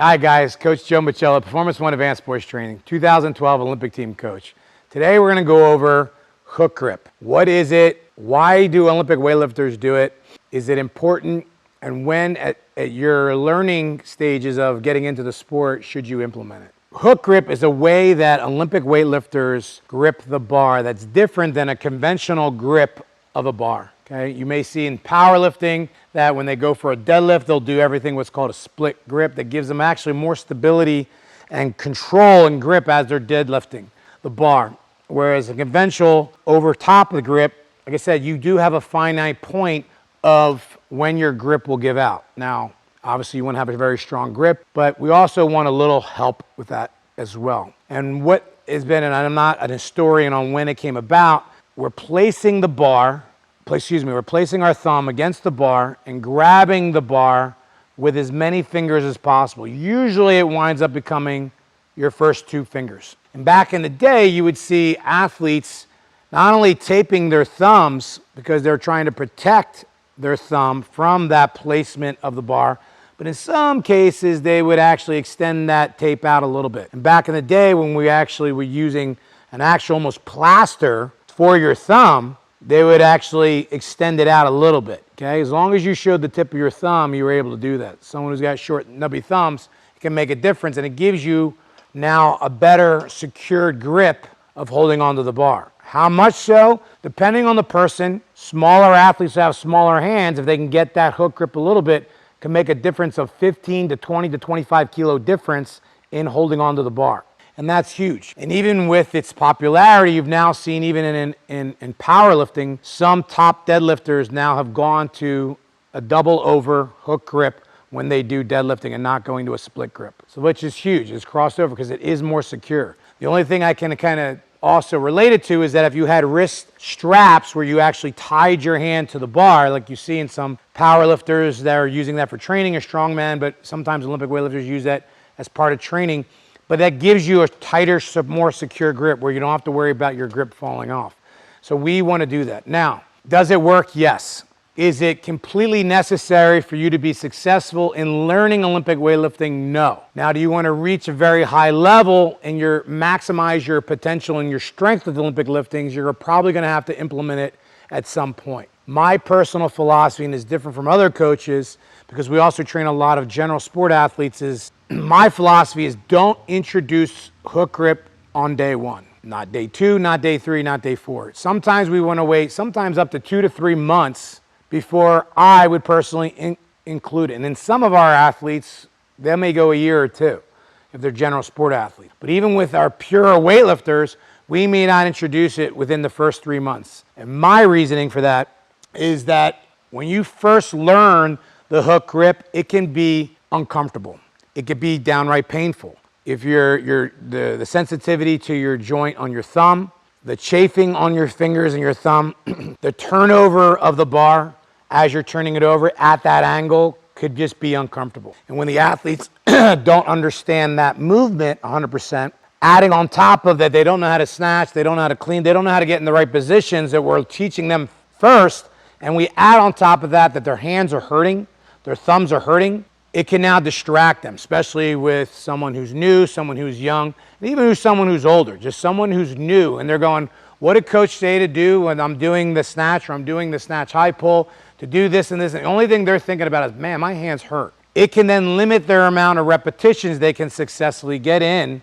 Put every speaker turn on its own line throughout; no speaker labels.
Hi guys, Coach Joe Micela, Performance One Advanced Sports Training, 2012 Olympic team coach. Today we're going to go over hook grip. What is it? Why do Olympic weightlifters do it? Is it important? And when at your learning stages of getting into the sport should you implement it? Hook grip is a way that Olympic weightlifters grip the bar that's different than a conventional grip of a bar. Okay, you may see in powerlifting that when they go for a deadlift, they'll do everything what's called a split grip that gives them actually more stability and control and grip as they're deadlifting the bar. Whereas a conventional over top of the grip, like I said, you do have a finite point of when your grip will give out. Now, obviously you want to have a very strong grip, but we also want a little help with that as well. And what has been, and I'm not an historian on when it came about, we're placing the bar, we're placing our thumb against the bar and grabbing the bar with as many fingers as possible. Usually it winds up becoming your first two fingers. And back in the day, you would see athletes not only taping their thumbs because they're trying to protect their thumb from that placement of the bar, but in some cases, they would actually extend that tape out a little bit. And back in the day, when we actually were using an actual almost plaster for your thumb, they would actually extend it out a little bit, okay? As long as you showed the tip of your thumb, you were able to do that. Someone who's got short, nubby thumbs, it can make a difference, and it gives you now a better secured grip of holding onto the bar. How much so? Depending on the person, smaller athletes who have smaller hands, if they can get that hook grip a little bit, can make a difference of 15 to 20 to 25 kilo difference in holding onto the bar. And that's huge. And even with its popularity, you've now seen even in powerlifting, some top deadlifters now have gone to a double over hook grip when they do deadlifting and not going to a split grip. So which is huge, it's crossover because it is more secure. The only thing I can kind of also relate it to is that if you had wrist straps where you actually tied your hand to the bar, like you see in some powerlifters that are using that for training or strongman, but sometimes Olympic weightlifters use that as part of training. But that gives you a tighter, more secure grip where you don't have to worry about your grip falling off. So we want to do that. Now, does it work? Yes. Is it completely necessary for you to be successful in learning Olympic weightlifting? No. Now, do you want to reach a very high level and maximize your potential and your strength with Olympic liftings? You're probably going to have to implement it at some point. My personal philosophy, and is different from other coaches, because we also train a lot of general sport athletes, is my philosophy is don't introduce hook grip on day one. Not day two, not day three, not day four. Sometimes we want to wait, sometimes up to 2 to 3 months before I would personally include it. And in some of our athletes, they may go a year or two if they're general sport athletes. But even with our pure weightlifters, we may not introduce it within the first 3 months. And my reasoning for that is that when you first learn the hook grip, it can be uncomfortable. It could be downright painful. If the sensitivity to your joint on your thumb, the chafing on your fingers and your thumb, the turnover of the bar as you're turning it over at that angle could just be uncomfortable. And when the athletes don't understand that movement 100%, adding on top of that, they don't know how to snatch, they don't know how to clean, they don't know how to get in the right positions that we're teaching them first, and we add on top of that their hands are hurting, their thumbs are hurting, it can now distract them, especially with someone who's new, someone who's young, and even someone who's older, just someone who's new, and they're going, what did coach say to do when I'm doing the snatch or I'm doing the snatch high pull, to do this and this, and the only thing they're thinking about is, man, my hands hurt. It can then limit their amount of repetitions they can successfully get in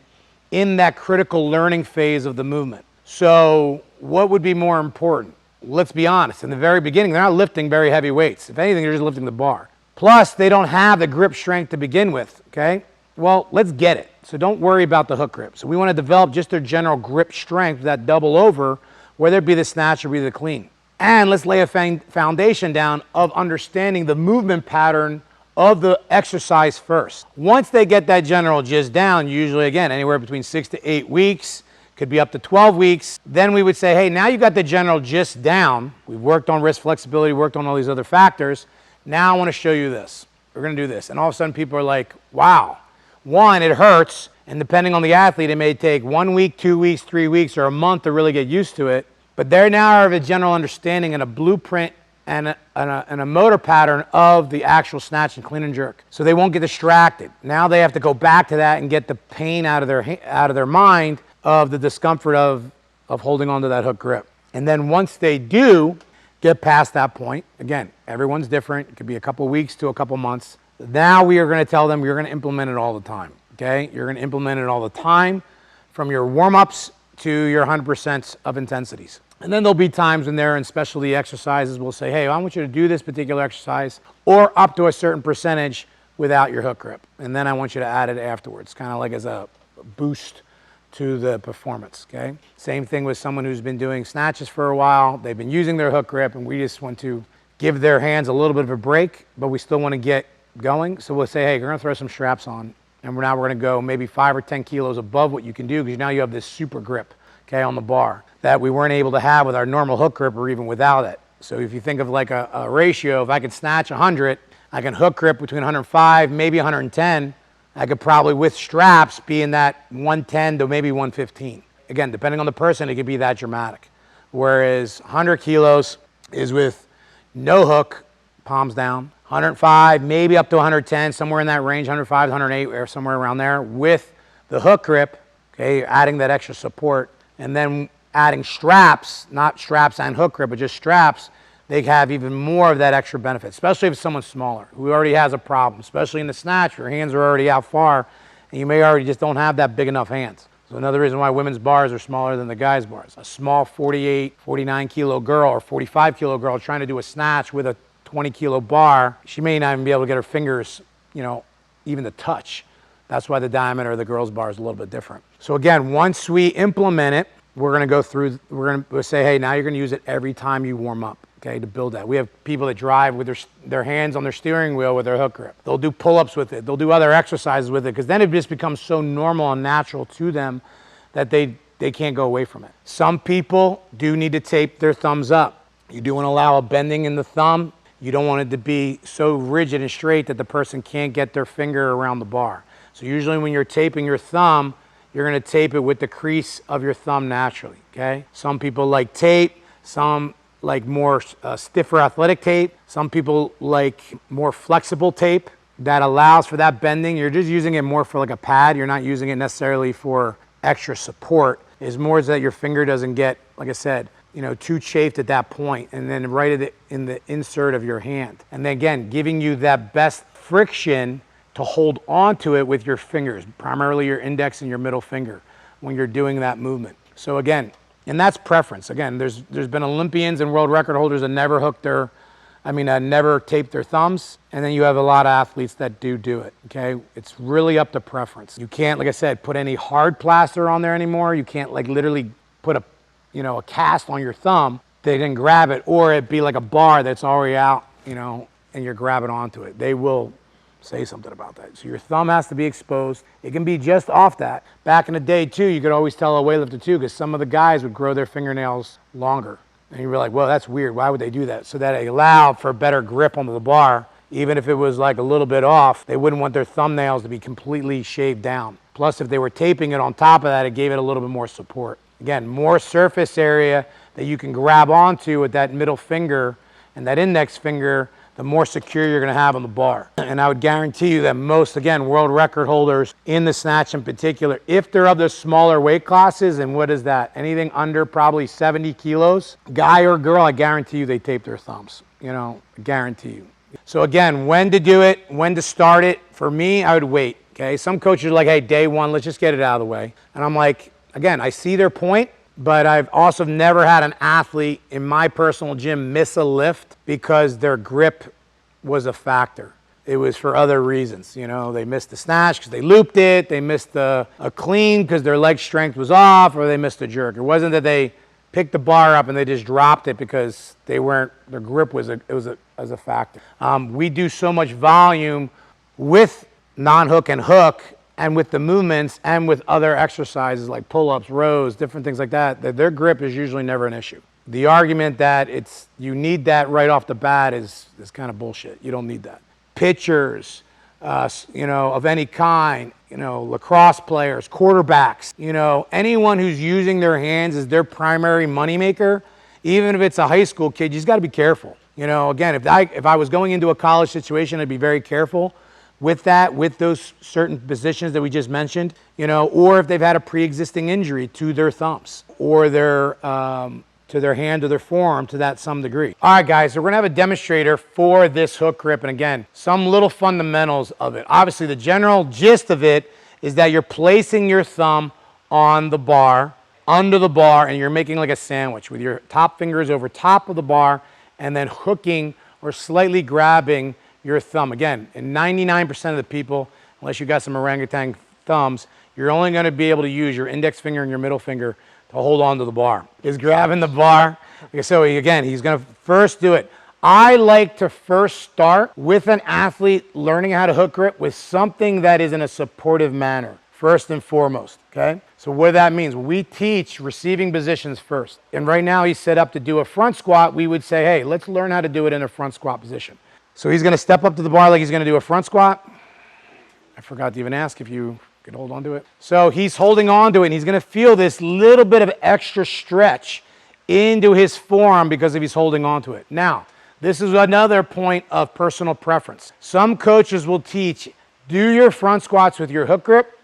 that critical learning phase of the movement. So what would be more important? Let's be honest, in the very beginning, they're not lifting very heavy weights. If anything, they're just lifting the bar. Plus, they don't have the grip strength to begin with, okay? Well, let's get it. So don't worry about the hook grip. So we want to develop just their general grip strength, that double over, whether it be the snatch or be the clean. And let's lay a foundation down of understanding the movement pattern of the exercise first. Once they get that general gist down, usually, again, anywhere between 6 to 8 weeks, could be up to 12 weeks, then we would say, hey, now you've got the general gist down. We've worked on wrist flexibility, worked on all these other factors. Now I want to show you this. We're going to do this. And all of a sudden people are like, wow. One, it hurts. And depending on the athlete, it may take 1 week, 2 weeks, 3 weeks, or a month to really get used to it. But they now have a general understanding and a blueprint and a motor pattern of the actual snatch and clean and jerk. So they won't get distracted. Now they have to go back to that and get the pain out of their mind of the discomfort of holding onto that hook grip. And then once they do get past that point, again, everyone's different. It could be a couple weeks to a couple months. Now we are going to tell them you're going to implement it all the time, okay? You're going to implement it all the time from your warm-ups to your 100% of intensities. And then there'll be times when they're in specialty exercises, we'll say, hey, I want you to do this particular exercise or up to a certain percentage without your hook grip. And then I want you to add it afterwards, kind of like as a boost to the performance, okay? Same thing with someone who's been doing snatches for a while. They've been using their hook grip, and we just want to give their hands a little bit of a break, but we still want to get going. So we'll say, hey, we're going to throw some straps on, and we're going to go maybe 5 or 10 kilos above what you can do, because now you have this super grip, okay, on the bar that we weren't able to have with our normal hook grip or even without it. So if you think of like a ratio, if I could snatch 100, I can hook grip between 105, maybe 110. I could probably, with straps, be in that 110 to maybe 115. Again, depending on the person, it could be that dramatic. Whereas 100 kilos is with no hook, palms down. 105, maybe up to 110, somewhere in that range, 105, 108, or somewhere around there, with the hook grip, okay, adding that extra support, and then adding straps, not straps and hook grip, but just straps, they have even more of that extra benefit, especially if someone's smaller, who already has a problem, especially in the snatch, your hands are already out far, and you may already just don't have that big enough hands. So another reason why women's bars are smaller than the guys' bars. A small 48, 49 kilo girl or 45 kilo girl trying to do a snatch with a 20 kilo bar, she may not even be able to get her fingers, you know, even to touch. That's why the diameter of the girls' bar is a little bit different. So again, once we implement it, we're going to go through, we'll say, hey, now you're going to use it every time you warm up, okay, to build that. We have people that drive with their hands on their steering wheel with their hook grip. They'll do pull-ups with it. They'll do other exercises with it, because then it just becomes so normal and natural to them that they can't go away from it. Some people do need to tape their thumbs up. You do want to allow a bending in the thumb. You don't want it to be so rigid and straight that the person can't get their finger around the bar. So usually when you're taping your thumb, you're going to tape it with the crease of your thumb naturally, okay? Some people like tape, some like more stiffer athletic tape. Some people like more flexible tape that allows for that bending. You're just using it more for like a pad. You're not using it necessarily for extra support. It's more so that your finger doesn't get, like I said, you know, too chafed at that point, and then right at in the insert of your hand. And then again, giving you that best friction to hold on to it with your fingers, primarily your index and your middle finger when you're doing that movement. So again, and that's preference. Again, there's been Olympians and world record holders that never never taped their thumbs, and then you have a lot of athletes that do it, okay? It's really up to preference. You can't, like I said, put any hard plaster on there anymore. You can't like literally put a cast on your thumb. They didn't grab it, or it'd be like a bar that's already out, you know, and you're grabbing onto it. They will say something about that. So your thumb has to be exposed. It can be just off that. Back in the day too, you could always tell a weightlifter too, because some of the guys would grow their fingernails longer. And you were like, well, that's weird. Why would they do that? So that it allowed for a better grip onto the bar. Even if it was like a little bit off, they wouldn't want their thumbnails to be completely shaved down. Plus, if they were taping it on top of that, it gave it a little bit more support. Again, more surface area that you can grab onto with that middle finger and that index finger, the more secure you're going to have on the bar. And I would guarantee you that most, again, world record holders in the snatch in particular, if they're of the smaller weight classes, and what is that? Anything under probably 70 kilos, guy or girl, I guarantee you they tape their thumbs. You know, I guarantee you. So again, when to do it, when to start it, for me, I would wait, okay? Some coaches are like, hey, day one, let's just get it out of the way. And I'm like, again, I see their point, but I've also never had an athlete in my personal gym miss a lift because their grip was a factor. It was for other reasons. You know, they missed the snatch because they looped it, they missed a clean because their leg strength was off, or they missed a jerk. It wasn't that they picked the bar up and they just dropped it because their grip was a factor. We do so much volume with non-hook and hook, and with the movements and with other exercises like pull-ups, rows, different things like that, that their grip is usually never an issue. The argument that you need that right off the bat is kind of bullshit. You don't need that. Pitchers, of any kind, lacrosse players, quarterbacks, anyone who's using their hands as their primary moneymaker, even if it's a high school kid, you just got to be careful. You know, again, if I was going into a college situation, I'd be very careful with that, with those certain positions that we just mentioned, you know, or if they've had a pre-existing injury to their thumbs or their, to their hand or their forearm to that some degree. All right, guys, so we're gonna have a demonstrator for this hook grip. And again, some little fundamentals of it. Obviously, the general gist of it is that you're placing your thumb on the bar, under the bar, and you're making like a sandwich with your top fingers over top of the bar and then hooking or slightly grabbing your thumb. Again, in 99% of the people, unless you got some orangutan thumbs, you're only gonna be able to use your index finger and your middle finger to hold on to the bar. Is grabbing the bar. So again, he's gonna first do it. I like to first start with an athlete learning how to hook grip with something that is in a supportive manner, first and foremost, okay? So what that means, we teach receiving positions first. And right now he's set up to do a front squat. We would say, hey, let's learn how to do it in a front squat position. So he's gonna step up to the bar like he's gonna do a front squat. I forgot to even ask if you could hold on to it. So he's holding on to it and he's gonna feel this little bit of extra stretch into his forearm because if he's holding on to it. Now, this is another point of personal preference. Some coaches will teach, do your front squats with your hook grip,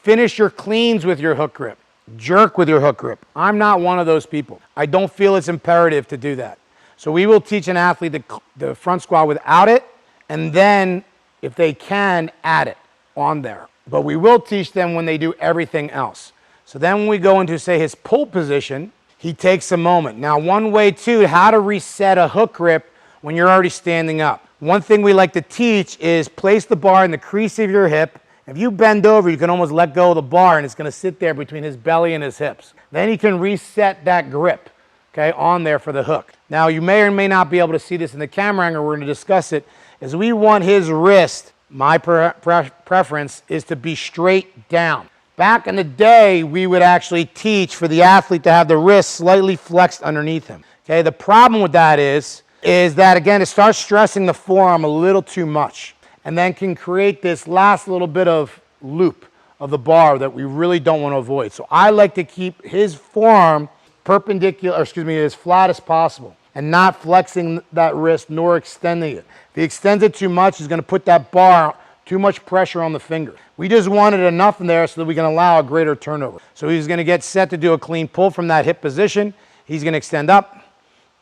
finish your cleans with your hook grip, jerk with your hook grip. I'm not one of those people. I don't feel it's imperative to do that. So we will teach an athlete the front squat without it, and then, if they can, add it on there. But we will teach them when they do everything else. So then when we go into, say, his pull position, he takes a moment. Now, one way, too, how to reset a hook grip when you're already standing up. One thing we like to teach is place the bar in the crease of your hip. If you bend over, you can almost let go of the bar, and it's going to sit there between his belly and his hips. Then he can reset that grip, okay, on there for the hook. Now, you may or may not be able to see this in the camera angle. We're going to discuss it. Is we want his wrist, my preference, is to be straight down. Back in the day, we would actually teach for the athlete to have the wrist slightly flexed underneath him. Okay, the problem with that is that, again, it starts stressing the forearm a little too much and then can create this last little bit of loop of the bar that we really don't want to avoid. So I like to keep his forearm perpendicular, or excuse me, as flat as possible and not flexing that wrist nor extending it. If he extends it too much, he's going to put that bar too much pressure on the finger. We just wanted enough in there so that we can allow a greater turnover. So he's going to get set to do a clean pull from that hip position. He's going to extend up,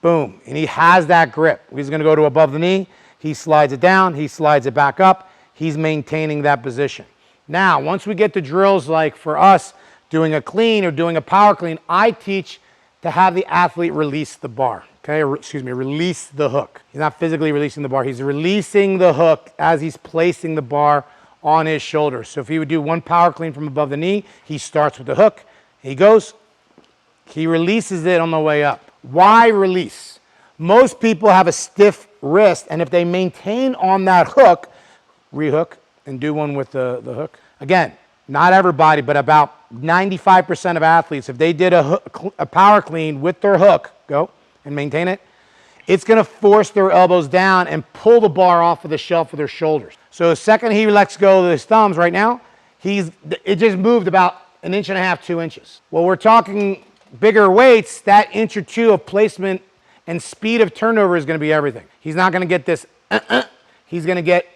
boom, and he has that grip. He's going to go to above the knee. He slides it down. He slides it back up. He's maintaining that position. Now, once we get to drills like for us doing a clean or doing a power clean, I teach to have the athlete release the bar. Okay, release the hook. He's not physically releasing the bar. He's releasing the hook as he's placing the bar on his shoulder. So if he would do one power clean from above the knee, he starts with the hook. He goes, he releases it on the way up. Why release? Most people have a stiff wrist, and if they maintain on that hook, rehook and do one with the hook. Again, not everybody, but about 95% of athletes, if they did a power clean with their hook, go and maintain it, it's going to force their elbows down and pull the bar off of the shelf of their shoulders. So the second he lets go of his thumbs right now, it just moved about 1.5 inches, 2 inches. Well, we're talking bigger weights, that inch or two of placement and speed of turnover is going to be everything. He's not going to get this, he's going to get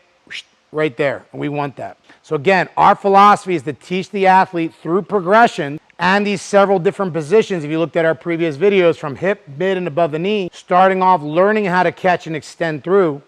right there, and we want that. So again, our philosophy is to teach the athlete through progression and these several different positions. If you looked at our previous videos from hip, mid, and above the knee, starting off learning how to catch and extend through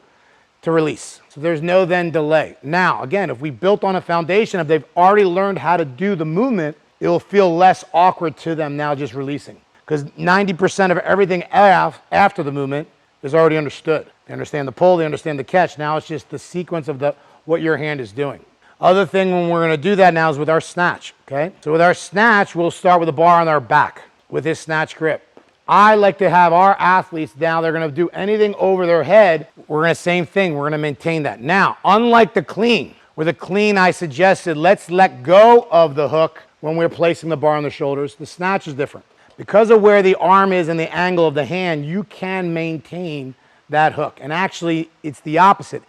to release. So there's no then delay. Now, again, if we built on a foundation of they've already learned how to do the movement, it will feel less awkward to them now just releasing. Because 90% of everything after the movement is already understood. They understand the pull, they understand the catch. Now it's just the sequence of what your hand is doing. Other thing when we're going to do that now is with our snatch, okay? So with our snatch, we'll start with a bar on our back with his snatch grip. I like to have our athletes now, they're going to do anything over their head. We're going to same thing. We're going to maintain that. Now, unlike the clean, with a clean I suggested, let's let go of the hook when we're placing the bar on the shoulders. The snatch is different. Because of where the arm is and the angle of the hand, you can maintain that hook. And actually, it's the opposite.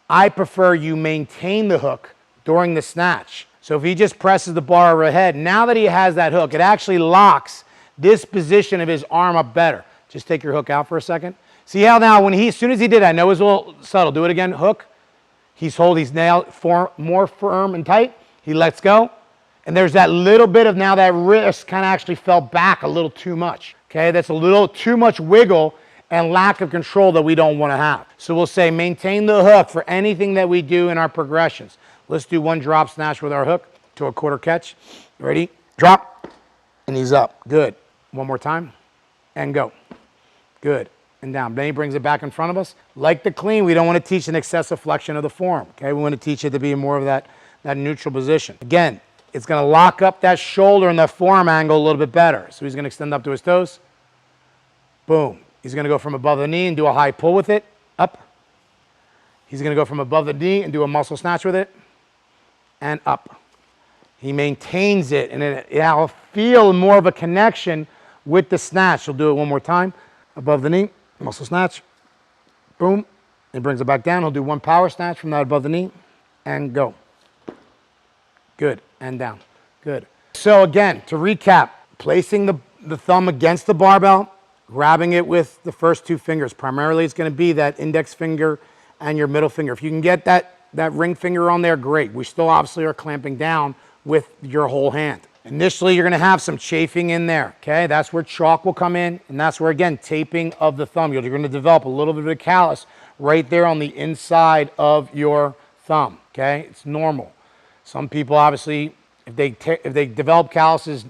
I prefer you maintain the hook during the snatch. So if he just presses the bar overhead, now that he has that hook, it actually locks this position of his arm up better. Just take your hook out for a second. See how now when as soon as he did, I know it was a little subtle. Do it again, hook. He's nail more firm and tight. He lets go. And there's that little bit of now that wrist kind of actually fell back a little too much. Okay, that's a little too much wiggle and lack of control that we don't want to have. So we'll say maintain the hook for anything that we do in our progressions. Let's do one drop snatch with our hook to a quarter catch. Ready? Drop. And he's up. Good. One more time. And go. Good. And down. Then he brings it back in front of us. Like the clean, we don't want to teach an excessive flexion of the forearm. Okay, we want to teach it to be more of that neutral position. Again, it's going to lock up that shoulder and that forearm angle a little bit better. So he's going to extend up to his toes. Boom. He's going to go from above the knee and do a high pull with it. Up. He's going to go from above the knee and do a muscle snatch with it. And up. He maintains it, and it'll feel more of a connection with the snatch. He'll do it one more time. Above the knee, muscle snatch. Boom. He brings it back down. He'll do one power snatch from that above the knee. And go. Good. And down. Good. So again, to recap, placing the thumb against the barbell, grabbing it with the first two fingers. Primarily, it's going to be that index finger and your middle finger. If you can get that ring finger on there, great. We still obviously are clamping down with your whole hand. Initially, you're going to have some chafing in there, okay? That's where chalk will come in, and that's where, again, taping of the thumb. You're going to develop a little bit of a callus right there on the inside of your thumb, okay? It's normal. Some people, obviously, if they develop calluses,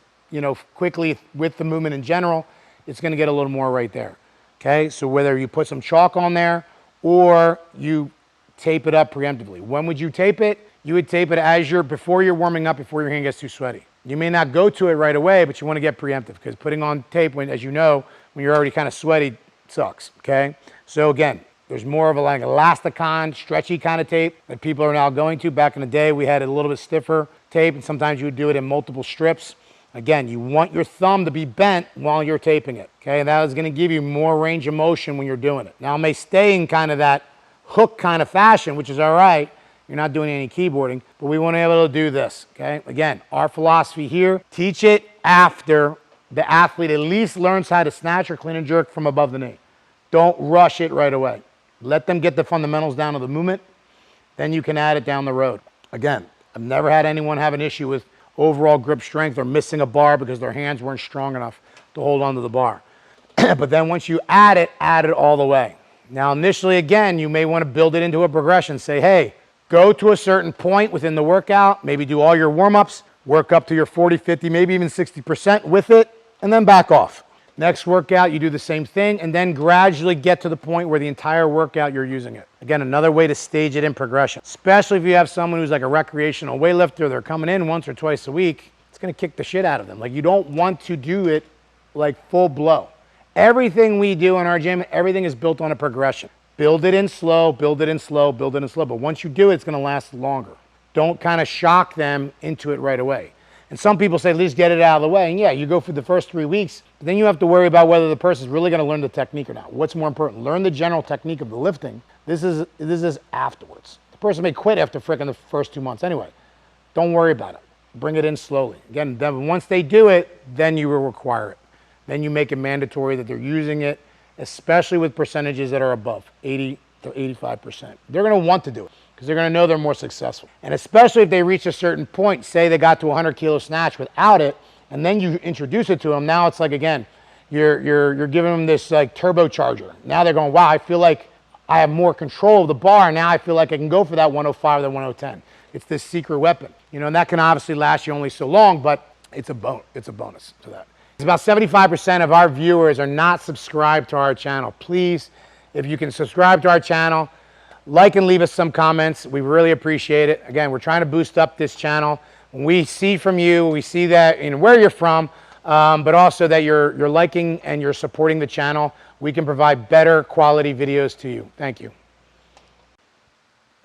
quickly with the movement in general, it's going to get a little more right there, okay? So whether you put some chalk on there or you tape it up preemptively. When would you tape it? You would tape it before you're warming up, before your hand gets too sweaty. You may not go to it right away, but you want to get preemptive because putting on tape, as you know, when you're already kind of sweaty, sucks, okay? So again, there's more of a like elasticon, stretchy kind of tape that people are now going to. Back in the day, we had a little bit stiffer tape, and sometimes you would do it in multiple strips. Again, you want your thumb to be bent while you're taping it, okay? And that is going to give you more range of motion when you're doing it. Now, it may stay in kind of that hook kind of fashion, which is all right. You're not doing any keyboarding, but we want to be able to do this, okay? Again, our philosophy here, teach it after the athlete at least learns how to snatch or clean and jerk from above the knee. Don't rush it right away. Let them get the fundamentals down of the movement, then you can add it down the road. Again, I've never had anyone have an issue with overall grip strength or missing a bar because their hands weren't strong enough to hold onto the bar. But then once you add it all the way. Now, initially, again, you may want to build it into a progression. Say, hey, go to a certain point within the workout, maybe do all your warm-ups, work up to your 40, 50, maybe even 60% with it, and then back off. Next workout, you do the same thing, and then gradually get to the point where the entire workout you're using it. Again, another way to stage it in progression, especially if you have someone who's like a recreational weightlifter, they're coming in once or twice a week, it's going to kick the shit out of them. Like, you don't want to do it like full blow. Everything we do in our gym, everything is built on a progression. Build it in slow, build it in slow, build it in slow. But once you do it, it's going to last longer. Don't kind of shock them into it right away. And some people say, at least get it out of the way. And yeah, you go for the first 3 weeks, but then you have to worry about whether the person's really going to learn the technique or not. What's more important? Learn the general technique of the lifting. This is afterwards. The person may quit after frickin' the first 2 months anyway. Don't worry about it. Bring it in slowly. Again, then once they do it, then you will require it. Then you make it mandatory that they're using it, especially with percentages that are above 80 to 85%. They're going to want to do it because they're going to know they're more successful. And especially if they reach a certain point, say they got to 100 kilo snatch without it, and then you introduce it to them, now it's like, again, you're giving them this like turbocharger. Now they're going, wow, I feel like I have more control of the bar. Now I feel like I can go for that 105 or that 110. It's this secret weapon, and that can obviously last you only so long, but it's a bonus to that. It's about 75% of our viewers are not subscribed to our channel. Please, if you can subscribe to our channel, like and leave us some comments. We really appreciate it. Again, we're trying to boost up this channel. When we see from you, we see that where you're from, but also that you're liking and you're supporting the channel. We can provide better quality videos to you. Thank you.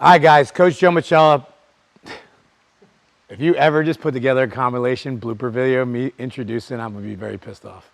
All right, guys, Coach Joe Micela. If you ever just put together a compilation blooper video, me introducing, I'm going to be very pissed off.